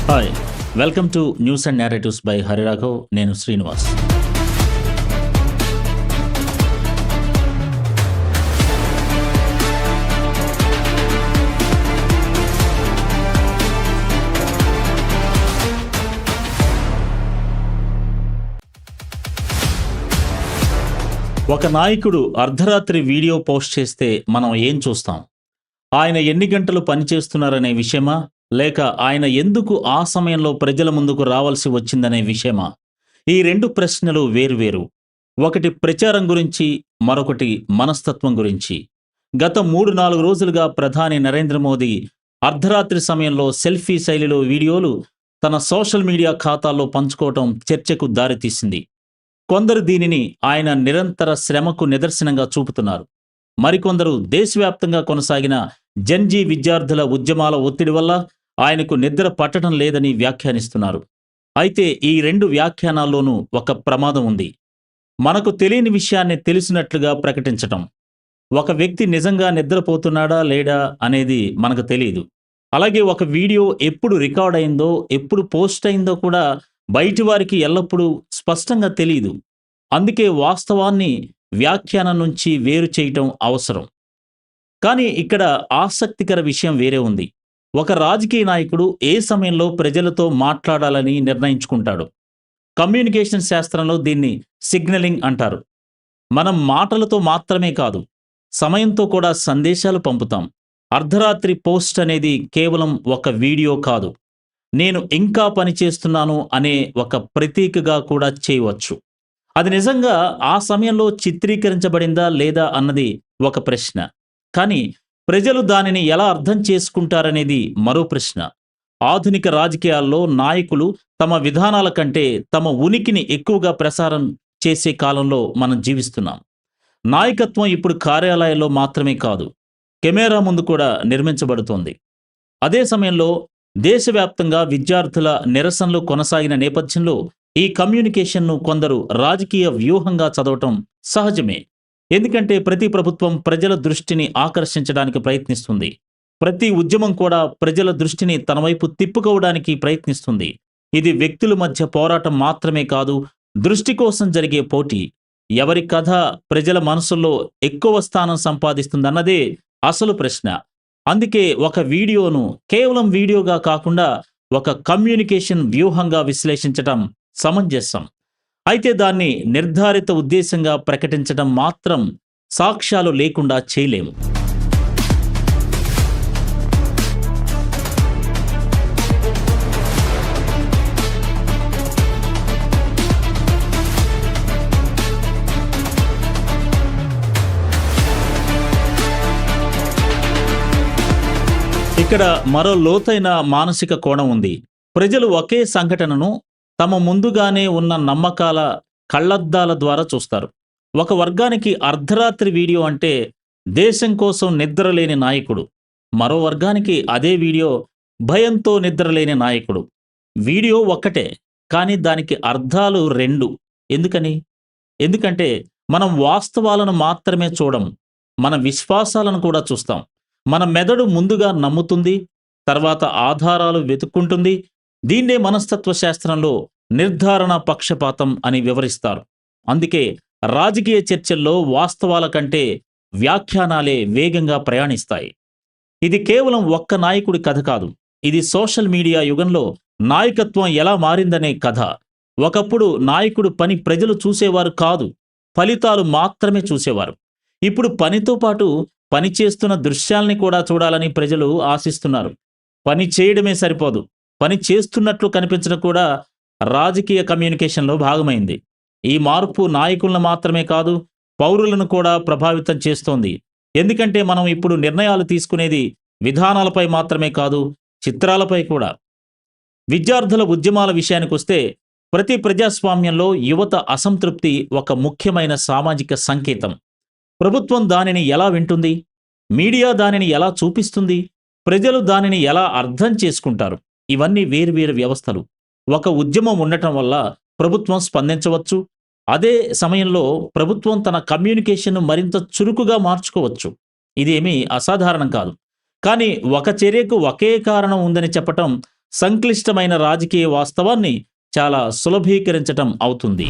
Hi welcome to news and narratives by Hariraghav. నేను శ్రీనివాస్. ఒక నాయకుడు అర్ధరాత్రి వీడియో పోస్ట్ చేస్తే మనం ఏం చూస్తాం? ఆయన ఎన్ని గంటలు పనిచేస్తున్నారనే విషయమా, లేక ఆయన ఎందుకు ఆ సమయంలో ప్రజల ముందుకు రావాల్సి వచ్చిందనే విషయమా? ఈ రెండు ప్రశ్నలు వేరువేరు. ఒకటి ప్రచారం గురించి, మరొకటి మనస్తత్వం గురించి. గత 3-4 రోజులుగా ప్రధాని నరేంద్ర మోదీ అర్ధరాత్రి సమయంలో సెల్ఫీ శైలిలో వీడియోలు తన సోషల్ మీడియా ఖాతాల్లో పంచుకోవటం చర్చకు దారితీసింది. కొందరు దీనిని ఆయన నిరంతర శ్రమకు నిదర్శనంగా చూపుతున్నారు. మరికొందరు దేశవ్యాప్తంగా కొనసాగిన జెన్జీ విద్యార్థుల ఉద్యమాల ఒత్తిడి వల్ల ఆయనకు నిద్ర పట్టడం లేదని వ్యాఖ్యానిస్తున్నారు. అయితే ఈ రెండు వ్యాఖ్యానాల్లోనూ ఒక ప్రమాదం ఉంది. మనకు తెలియని విషయాన్ని తెలిసినట్లుగా ప్రకటించటం. ఒక వ్యక్తి నిజంగా నిద్రపోతున్నాడా లేడా అనేది మనకు తెలియదు. అలాగే ఒక వీడియో ఎప్పుడు రికార్డ్ అయిందో, ఎప్పుడు పోస్ట్ అయిందో కూడా బయటి వారికి ఎల్లప్పుడూ స్పష్టంగా తెలియదు. అందుకే వాస్తవాన్ని వ్యాఖ్యానం నుంచి వేరు చేయటం అవసరం. కానీ ఇక్కడ ఆసక్తికర విషయం వేరే ఉంది. ఒక రాజకీయ నాయకుడు ఏ సమయంలో ప్రజలతో మాట్లాడాలని నిర్ణయించుకుంటాడు? కమ్యూనికేషన్ శాస్త్రంలో దీన్ని సిగ్నలింగ్ అంటారు. మనం మాటలతో మాత్రమే కాదు, సమయంతో కూడా సందేశాలు పంపుతాం. అర్ధరాత్రి పోస్ట్ అనేది కేవలం ఒక వీడియో కాదు, నేను ఇంకా పనిచేస్తున్నాను అనే ఒక ప్రతీకగా కూడా చేయవచ్చు. అది నిజంగా ఆ సమయంలో చిత్రీకరించబడిందా లేదా అన్నది ఒక ప్రశ్న. కానీ ప్రజలు దానిని ఎలా అర్థం చేసుకుంటారనేది మరో ప్రశ్న. ఆధునిక రాజకీయాల్లో నాయకులు తమ విధానాల కంటే తమ ఉనికిని ఎక్కువగా ప్రసారం చేసే కాలంలో మనం జీవిస్తున్నాం. నాయకత్వం ఇప్పుడు కార్యాలయాల్లో మాత్రమే కాదు, కెమెరా ముందు కూడా నిర్మించబడుతోంది. అదే సమయంలో దేశవ్యాప్తంగా విద్యార్థుల నిరసనలు కొనసాగిన నేపథ్యంలో ఈ కమ్యూనికేషన్ను కొందరు రాజకీయ వ్యూహంగా చదవటం సహజమే. ఎందుకంటే ప్రతి ప్రభుత్వం ప్రజల దృష్టిని ఆకర్షించడానికి ప్రయత్నిస్తుంది. ప్రతి ఉద్యమం కూడా ప్రజల దృష్టిని తన వైపు తిప్పుకోవడానికి ప్రయత్నిస్తుంది. ఇది వ్యక్తుల మధ్య పోరాటం మాత్రమే కాదు, దృష్టి కోసం జరిగే పోటీ. ఎవరి కథ ప్రజల మనసుల్లో ఎక్కువ స్థానం సంపాదిస్తుందన్నదే అసలు ప్రశ్న. అందుకే ఒక వీడియోను కేవలం వీడియోగా కాకుండా ఒక కమ్యూనికేషన్ వ్యూహంగా విశ్లేషించటం సమంజసం. అయితే దాన్ని నిర్ధారిత ఉద్దేశంగా ప్రకటించడం మాత్రం సాక్ష్యాలు లేకుండా చేయలేము. ఇక్కడ మరో లోతైన మానసిక కోణం ఉంది. ప్రజలు ఒకే సంఘటనను తమ ముందుగానే ఉన్న నమ్మకాల కళ్లద్దాల ద్వారా చూస్తారు. ఒక వర్గానికి అర్ధరాత్రి వీడియో అంటే దేశం కోసం నిద్రలేని నాయకుడు. మరో వర్గానికి అదే వీడియో భయంతో నిద్రలేని నాయకుడు. వీడియో ఒక్కటే, కానీ దానికి అర్థాలు రెండు. ఎందుకని? ఎందుకంటే మనం వాస్తవాలను మాత్రమే చూడం, మన విశ్వాసాలను కూడా చూస్తాం. మన మెదడు ముందుగా నమ్ముతుంది, తర్వాత ఆధారాలు వెతుక్కుంటుంది. దీన్నే మనస్తత్వ శాస్త్రంలో నిర్ధారణ పక్షపాతం అని వివరిస్తారు. అందుకే రాజకీయ చర్చల్లో వాస్తవాల కంటే వ్యాఖ్యానాలే వేగంగా ప్రయాణిస్తాయి. ఇది కేవలం ఒక్క నాయకుడి కథ కాదు, ఇది సోషల్ మీడియా యుగంలో నాయకత్వం ఎలా మారిందనే కథ. ఒకప్పుడు నాయకుడు పని ప్రజలు చూసేవారు కాదు, ఫలితాలు మాత్రమే చూసేవారు. ఇప్పుడు పనితో పాటు పని చేస్తున్న దృశ్యాల్ని కూడా చూడాలని ప్రజలు ఆశిస్తున్నారు. పని చేయడమే సరిపోదు, పని చేస్తున్నట్లు కనిపించడం కూడా రాజకీయ కమ్యూనికేషన్లో భాగమైంది. ఈ మార్పు నాయకులను మాత్రమే కాదు, పౌరులను కూడా ప్రభావితం చేస్తోంది. ఎందుకంటే మనం ఇప్పుడు నిర్ణయాలు తీసుకునేది విధానాలపై మాత్రమే కాదు, చిత్రాలపై కూడా. విద్యార్థుల ఉద్యమాల విషయానికొస్తే ప్రతి ప్రజాస్వామ్యంలో యువత అసంతృప్తి ఒక ముఖ్యమైన సామాజిక సంకేతం. ప్రభుత్వం దానిని ఎలా వింటుంది? మీడియా దానిని ఎలా చూపిస్తుంది? ప్రజలు దానిని ఎలా అర్థం చేసుకుంటారు? ఇవన్నీ వేర్వేరు వ్యవస్థలు. ఒక ఉద్యమం ఉండటం వల్ల ప్రభుత్వం స్పందించవచ్చు. అదే సమయంలో ప్రభుత్వం తన కమ్యూనికేషన్ను మరింత చురుకుగా మార్చుకోవచ్చు. ఇదేమీ అసాధారణం కాదు. కానీ ఒక చర్యకు ఒకే కారణం ఉందని చెప్పటం సంక్లిష్టమైన రాజకీయ వాస్తవాన్ని చాలా సులభీకరించటం అవుతుంది.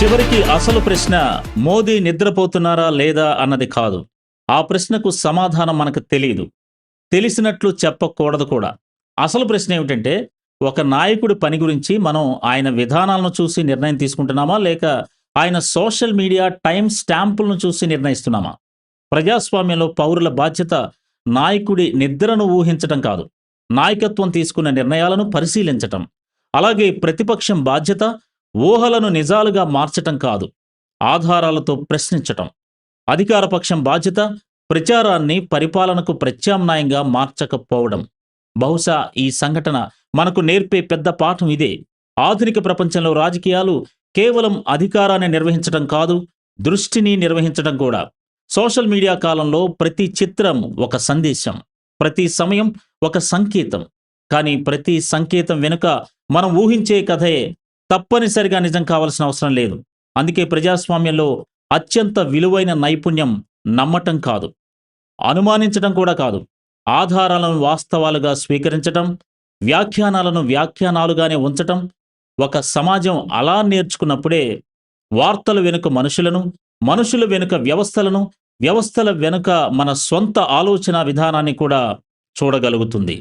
చివరికి అసలు ప్రశ్న మోదీ నిద్రపోతున్నారా లేదా అన్నది కాదు. ఆ ప్రశ్నకు సమాధానం మనకు తెలియదు. తెలిసినట్లు చెప్పకూడదు కూడా. అసలు ప్రశ్న ఏమిటంటే, ఒక నాయకుడి పని గురించి మనం ఆయన విధానాలను చూసి నిర్ణయం తీసుకుంటున్నామా, లేక ఆయన సోషల్ మీడియా టైం స్టాంపులను చూసి నిర్ణయిస్తున్నామా? ప్రజాస్వామ్యంలో పౌరుల బాధ్యత నాయకుడి నిద్రను ఊహించటం కాదు, నాయకత్వం తీసుకున్న నిర్ణయాలను పరిశీలించటం. అలాగే ప్రతిపక్షం బాధ్యత ఊహలను నిజాలుగా మార్చటం కాదు, ఆధారాలతో ప్రశ్నించటం. అధికారపక్షం బాధ్యత ప్రచారాన్ని పరిపాలనకు ప్రత్యామ్నాయంగా మార్చకపోవడం. బహుశా ఈ సంఘటన మనకు నేర్పే పెద్ద పాఠం ఇదే. ఆధునిక ప్రపంచంలో రాజకీయాలు కేవలం అధికారాన్ని నిర్వహించడం కాదు, దృష్టిని నిర్వహించడం కూడా. సోషల్ మీడియా కాలంలో ప్రతి చిత్రం ఒక సందేశం, ప్రతి సమయం ఒక సంకేతం. కానీ ప్రతి సంకేతం వెనుక మనం ఊహించే కథే తప్పనిసరిగా నిజం కావాల్సిన అవసరం లేదు. అందుకే ప్రజాస్వామ్యంలో అత్యంత విలువైన నైపుణ్యం నమ్మటం కాదు, అనుమానించడం కూడా కాదు, ఆధారాలను వాస్తవాలుగా స్వీకరించటం, వ్యాఖ్యానాలను వ్యాఖ్యానాలుగానే ఉంచటం. ఒక సమాజం అలా నేర్చుకున్నప్పుడే వార్తల వెనుక మనుషులను, మనుషుల వెనుక వ్యవస్థలను, వ్యవస్థల వెనుక మన స్వంత ఆలోచన విధానాన్ని కూడా చూడగలుగుతుంది.